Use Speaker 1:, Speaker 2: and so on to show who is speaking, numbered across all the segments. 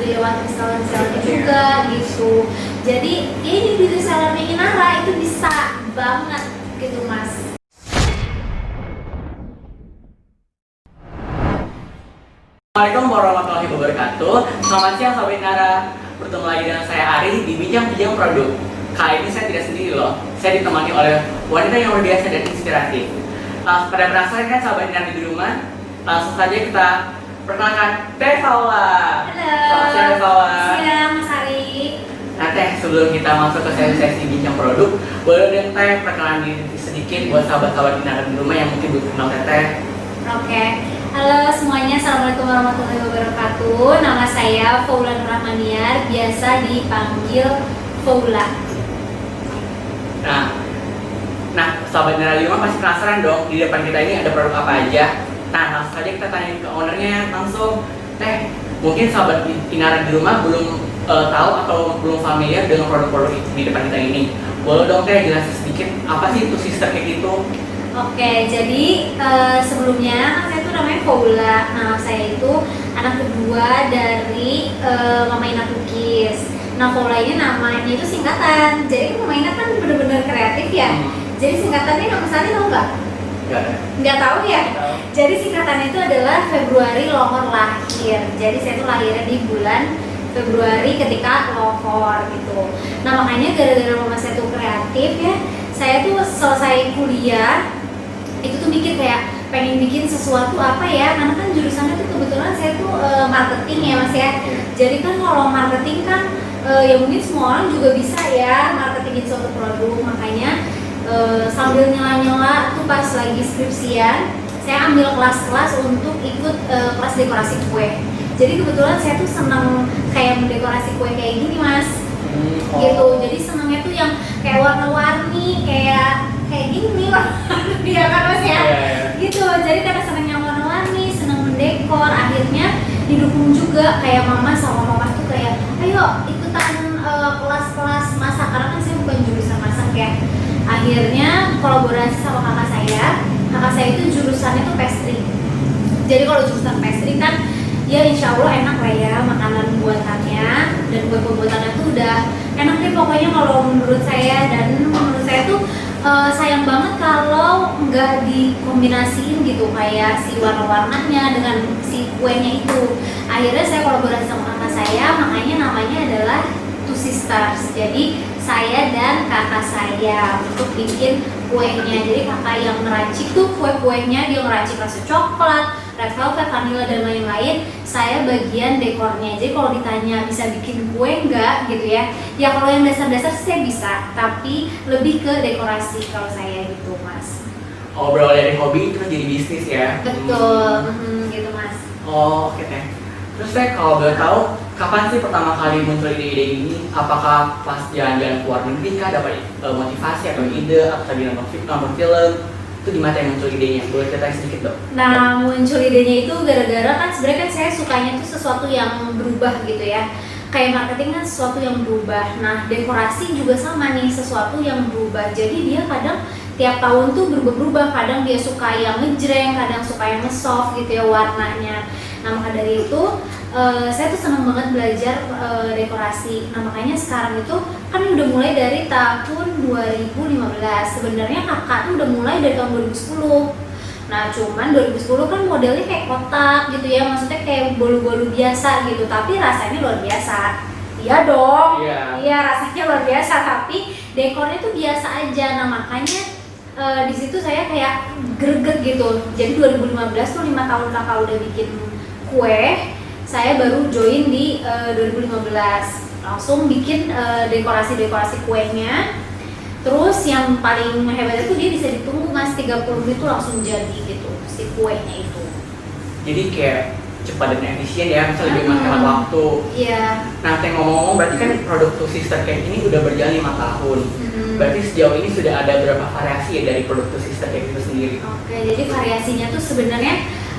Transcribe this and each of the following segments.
Speaker 1: lewat reseller-resellernya juga gitu. Jadi ini beauty sellernya Inara itu bisa banget gitu mas.
Speaker 2: Assalamualaikum warahmatullahi wabarakatuh. Selamat siang Sobat Nara. Bertemu lagi dengan saya Ari di Bincang-Bincang Produk. Kali ini saya tidak sendiri loh. Saya ditemani oleh wanita yang luar biasa dan inspiratif. Pada penasaran kan Sobat Nara di rumah? Langsung saja kita perkenalkan Teh Paula.
Speaker 1: Halo.
Speaker 2: Selamat siang Teh Paula.
Speaker 1: Siang Mas Ari.
Speaker 2: Nah Teh, sebelum kita masuk ke sesi Bincang Produk, boleh dong Teh perkenalan diri sedikit buat sahabat-sahabat Nara di rumah yang mungkin belum kenal Teh.
Speaker 1: Oke. Halo semuanya, assalamualaikum warahmatullahi wabarakatuh. Nama saya Paula Nurrahmaniar, biasa dipanggil Paula.
Speaker 2: Nah, sahabat Nara di rumah pasti penasaran dong, di depan kita ini ada produk apa aja. Nah, langsung saja kita tanyain ke ownernya langsung. Teh, mungkin sahabat Nara di rumah belum tahu atau belum familiar dengan produk-produk di depan kita ini. Boleh dong Teh jelasin sedikit apa sih itu sister kayak gitu?
Speaker 1: Oke, jadi sebelumnya saya itu namanya Paula. Nah, saya itu anak kedua dari Mama Ina Cookies. Nah, Paula ini namanya itu singkatan. Jadi Mama Ina kan bener-bener kreatif ya. Jadi singkatannya nama saya tahu nggak? Nggak tahu ya. Jadi singkatannya itu adalah Februari Lohor Lahir. Jadi saya itu lahirnya di bulan Februari ketika lohor gitu. Nah, makanya gara-gara mama saya tuh kreatif ya, saya tuh selesai kuliah itu tuh mikir kayak pengen bikin sesuatu apa ya, karena kan jurusannya tuh kebetulan saya tuh marketing ya mas ya. Jadi kan kalau marketing kan ya mungkin semua orang juga bisa ya marketingin suatu produk. Makanya sambil nyela-nyela tuh pas lagi skripsian, saya ambil kelas-kelas untuk ikut kelas dekorasi kue. Jadi kebetulan saya tuh senang kayak mendekorasi kue kayak gini mas, gitu. Jadi senangnya tuh yang kayak warna-warni, kayak gini lah, dia kan mas ya, gitu. Jadi karena senangnya warna-warni, senang mendekor, akhirnya didukung juga kayak mama sama papa tuh kayak, ayo ikutan kelas-kelas masak, karena kan saya bukan jurusan masak ya. Akhirnya kolaborasi sama kakak saya itu jurusannya tuh pastry. Jadi kalau jurusan pastry kan ya insya Allah enak lah ya makanan buatannya, dan kue-kue buatannya tuh udah enak deh pokoknya kalau menurut saya. Dan menurut saya tuh sayang banget kalau nggak dikombinasiin gitu kayak si warna-warnanya dengan si kuenya itu. Akhirnya saya kolaborasi sama kakak saya, makanya namanya adalah Two Sisters. Jadi saya dan kakak saya untuk bikin kuenya. Jadi kakak yang ngeracik tuh kue-kuenya, dia ngeracik rasa coklat, red velvet, vanilla dan lain-lain. Saya bagian dekornya. Jadi kalau ditanya bisa bikin kue nggak gitu ya, ya kalau yang dasar-dasar saya bisa, tapi lebih ke dekorasi kalau saya gitu mas.
Speaker 2: Oh, berawal dari hobi terus jadi bisnis ya?
Speaker 1: Betul, gitu mas.
Speaker 2: Oh, oke Teh. Terus Teh, kalau boleh tahu kapan sih pertama kali muncul ide-ide ini? Apakah pas jalan-jalan ke luar negeri kah dapat motivasi atau ide, atau tadi nonton film? Itu di mana yang muncul idenya? Boleh ceritain sedikit dong?
Speaker 1: Nah, muncul idenya itu gara-gara kan sebenarnya kan saya sukanya tuh sesuatu yang berubah gitu ya. Kayak marketing kan sesuatu yang berubah. Nah, dekorasi juga sama nih, sesuatu yang berubah. Jadi dia kadang tiap tahun tuh berubah-ubah. Kadang dia suka yang ngejreng, kadang suka yang nge-soft gitu ya warnanya. Nah, maka dari itu saya tuh senang banget belajar dekorasi. Nah, makanya sekarang itu kan udah mulai dari tahun 2015. Sebenarnya kakak tuh udah mulai dari tahun 2010. Nah, cuman 2010 kan modelnya kayak kotak gitu ya, maksudnya kayak bolu-bolu biasa gitu, tapi rasanya luar biasa. Iya dong. Iya, rasanya luar biasa, tapi dekornya tuh biasa aja. Nah, makanya di situ saya kayak greget gitu. Jadi 2015 tuh 5 tahun kakak udah bikin kue, saya baru join di 2015 langsung bikin dekorasi kuenya. Terus yang paling hebat itu dia bisa ditunggu mas, 30 menit tuh langsung jadi gitu si kuenya itu.
Speaker 2: Jadi kayak cepat dan efisien ya, misalnya lebih menghemat waktu.
Speaker 1: Iya.
Speaker 2: Nah Teh, ngomong-ngomong berarti kan produk Two Sister Cake ini udah berjalan 5 tahun. Berarti sejauh ini sudah ada berapa variasi ya dari produk Two Sister Cake itu sendiri?
Speaker 1: Oke, jadi variasinya tuh sebenarnya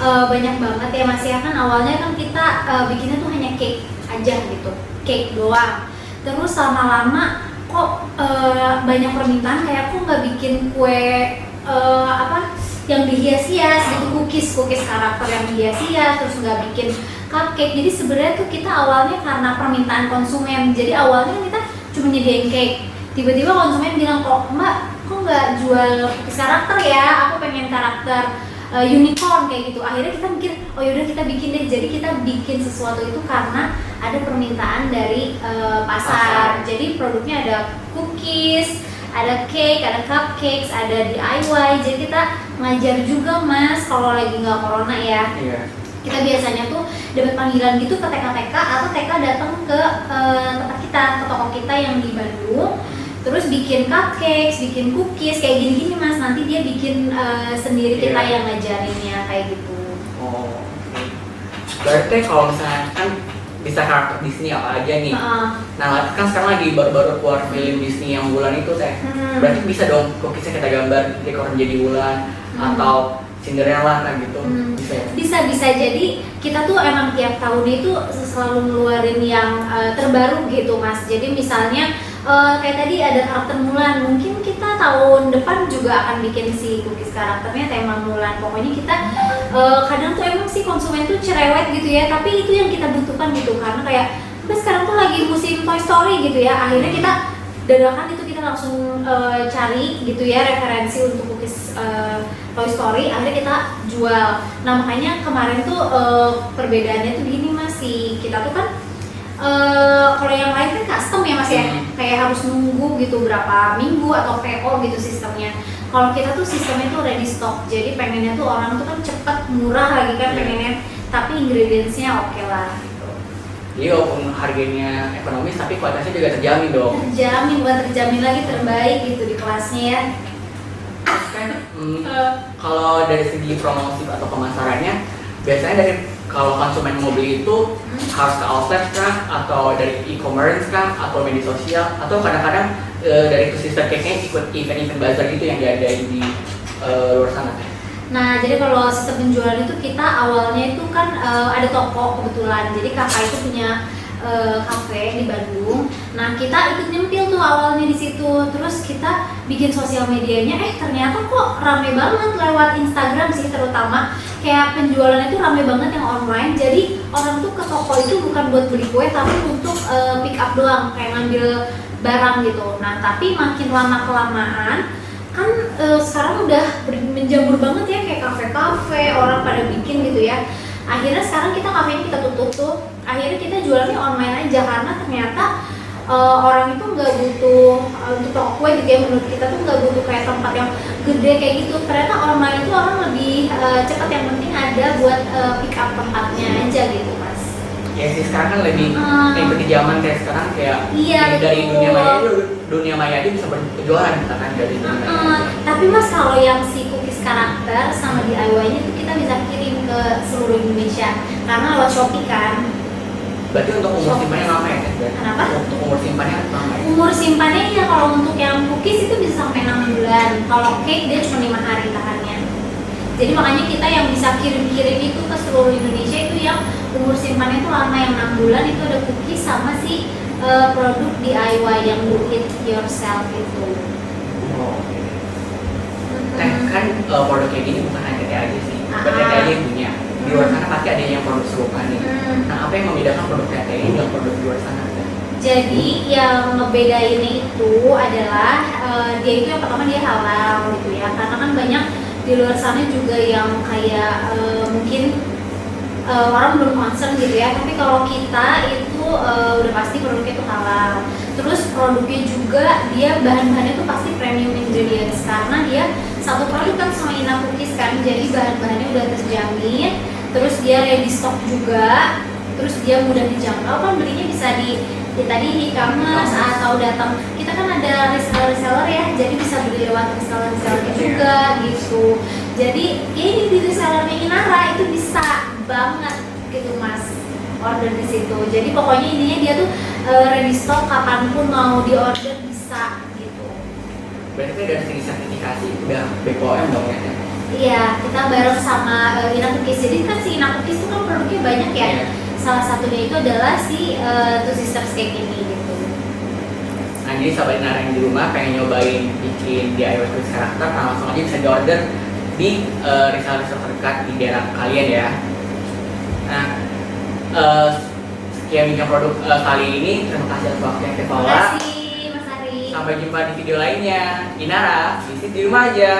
Speaker 1: banyak banget ya mas ya. Kan awalnya kan kita bikinnya tuh hanya cake aja gitu, cake doang. Terus lama-lama kok banyak permintaan kayak aku nggak bikin kue yang dihias-hias gitu, cookies karakter yang dihias-hias, terus nggak bikin cupcake. Jadi sebenarnya tuh kita awalnya karena permintaan konsumen. Jadi awalnya kita cuma nyediain cake, tiba-tiba konsumen bilang, kok mbak kok nggak jual cookies karakter ya, aku pengen karakter unicorn kayak gitu. Akhirnya kita mikir, oh yaudah kita bikin deh. Jadi kita bikin sesuatu itu karena ada permintaan dari pasar. Jadi produknya ada cookies, ada cake, ada cupcakes, ada DIY. Jadi kita ngajar juga mas, kalau lagi nggak corona ya. Kita biasanya tuh dapat panggilan gitu ke TK-TK atau TK datang ke tempat kita, ke toko kita yang di Bandung. Terus bikin cupcakes, bikin cookies kayak gini-gini mas. Nanti dia bikin sendiri, kita yang ngajarinnya kayak gitu.
Speaker 2: Oh, oke. Berarti kalau misalnya kan bisa karakter Disney apa aja nih. Nah kan sekarang lagi baru-baru keluar film Disney yang bulan itu teh. Berarti bisa dong cookiesnya kita gambar dekor jadi bulan atau Cinderella kan gitu.
Speaker 1: Bisa. Jadi kita tuh emang tiap tahun itu selalu ngeluarin yang terbaru gitu mas. Jadi misalnya kayak tadi ada karakter Mulan, mungkin kita tahun depan juga akan bikin si cookies karakternya tema Mulan. Pokoknya kita kadang tuh emang sih konsumen tuh cerewet gitu ya, tapi itu yang kita butuhkan gitu. Karena kayak sekarang tuh lagi musim Toy Story gitu ya, akhirnya kita dadakan itu kita langsung cari gitu ya referensi untuk cookies Toy Story, akhirnya kita jual. Nah makanya kemarin tuh perbedaannya tuh gini mas, kita tuh kan kalau yang lain kan custom ya mas ya, kayak harus nunggu gitu berapa minggu atau PO gitu sistemnya. Kalau kita tuh sistemnya tuh ready stock, jadi pengennya tuh orang tuh kan cepet, murah lagi kan pengennya, tapi ingredientsnya oke lah gitu.
Speaker 2: Jadi walaupun harganya ekonomis tapi kualitasnya juga terjamin dong.
Speaker 1: Terjamin, bukan terjamin lagi, terbaik gitu di kelasnya ya.
Speaker 2: Kan kalau dari segi promosi atau pemasarannya biasanya dari kalau konsumen mau beli itu harus ke outlet kah, atau dari e-commerce kah, atau media sosial, atau kadang-kadang dari sister cake-nya ikut event-event bazar gitu yang diadain di luar sana.
Speaker 1: Nah jadi kalau sistem penjualan itu kita awalnya itu kan ada toko kebetulan, jadi kakak itu punya kafe di Bandung. Nah kita ikut nyempil tuh awalnya di situ, terus kita bikin sosial medianya, ternyata kok rame banget lewat Instagram sih terutama, kayak penjualan itu rame banget yang online. Jadi orang tuh ke toko itu bukan buat beli kue, tapi untuk pick up doang, kayak ngambil barang gitu. Nah tapi makin lama kelamaan kan sekarang udah menjamur banget ya, kayak kafe-kafe orang pada bikin gitu ya. Akhirnya sekarang kita kafenya kita tutup tuh, akhirnya kita jualannya online aja karena ternyata orang itu nggak butuh untuk toko kue gitu ya, menurut kita tuh nggak butuh kayak tempat yang gede kayak gitu. Ternyata online itu orang lebih cepat, yang penting ada buat pick up tempatnya aja gitu mas.
Speaker 2: Ya sih sekarang kan lebih ikuti zaman kayak sekarang kayak dari dunia maya aja bisa berjualan misalkan dari dunia maya.
Speaker 1: Tapi mas kalau yang si cookies karakter sama DIY-nya itu kita bisa kirim ke seluruh Indonesia karena lewat Shopee kan.
Speaker 2: Berarti untuk umur simpannya lama ya?
Speaker 1: Kenapa?
Speaker 2: Untuk umur simpannya lama ya?
Speaker 1: Umur simpannya ya kalau untuk yang cookies itu bisa sampai 6 bulan. Kalau cake dia cuma 5 hari tahannya. Jadi makanya kita yang bisa kirim-kirim itu ke seluruh Indonesia itu yang umur simpannya itu lama, yang 6 bulan itu ada cookies sama si produk DIY yang do it yourself itu.
Speaker 2: Oh, oke. Kan produk kayak gini bukan hanya TT aja sih, bukan TT aja yang punya. Di luar sana pasti ada yang produk serupa nih. Nah apa yang membedakan produk TT ini dengan produk di luar sana?
Speaker 1: Jadi yang ngebedainnya itu adalah dia itu yang pertama dia halal gitu ya, karena kan banyak di luar sana juga yang kayak mungkin orang belum concern gitu ya, tapi kalau kita itu udah pasti produknya itu halal. Terus produknya juga dia bahan-bahannya tuh pasti premium ingredients, karena dia satu produk kan sama Ina Cookies kan, jadi bahan-bahannya udah terjamin. Terus dia ready stock juga, terus dia mudah dijangkau, kan belinya bisa di tadi di e-commerce atau datang. Kita kan ada reseller ya, jadi bisa beli lewat reseller juga gitu. Jadi ini di resellernya Inara itu bisa banget gitu mas order di situ. Jadi pokoknya intinya dia tuh ready stock, kapanpun mau di order bisa gitu.
Speaker 2: Berarti dari segi sertifikasi udah BPOM dong ya?
Speaker 1: Iya, kita bareng sama Ina Cookies. Jadi kan si Ina Cookies itu kan produknya banyak ya. Salah satunya itu adalah si Two Sisters Cake ini gitu.
Speaker 2: Nah jadi sahabat Inara yang di rumah pengen nyobain bikin DIY cookies karakter, nah langsung aja bisa di order di reseller terdekat di daerah kalian ya. Nah, sekian bincang produk kali ini. Terima kasih atas waktunya Teh
Speaker 1: Terima
Speaker 2: Paula.
Speaker 1: kasih Mas Ari.
Speaker 2: Sampai jumpa di video lainnya. Inara, visit di rumah aja.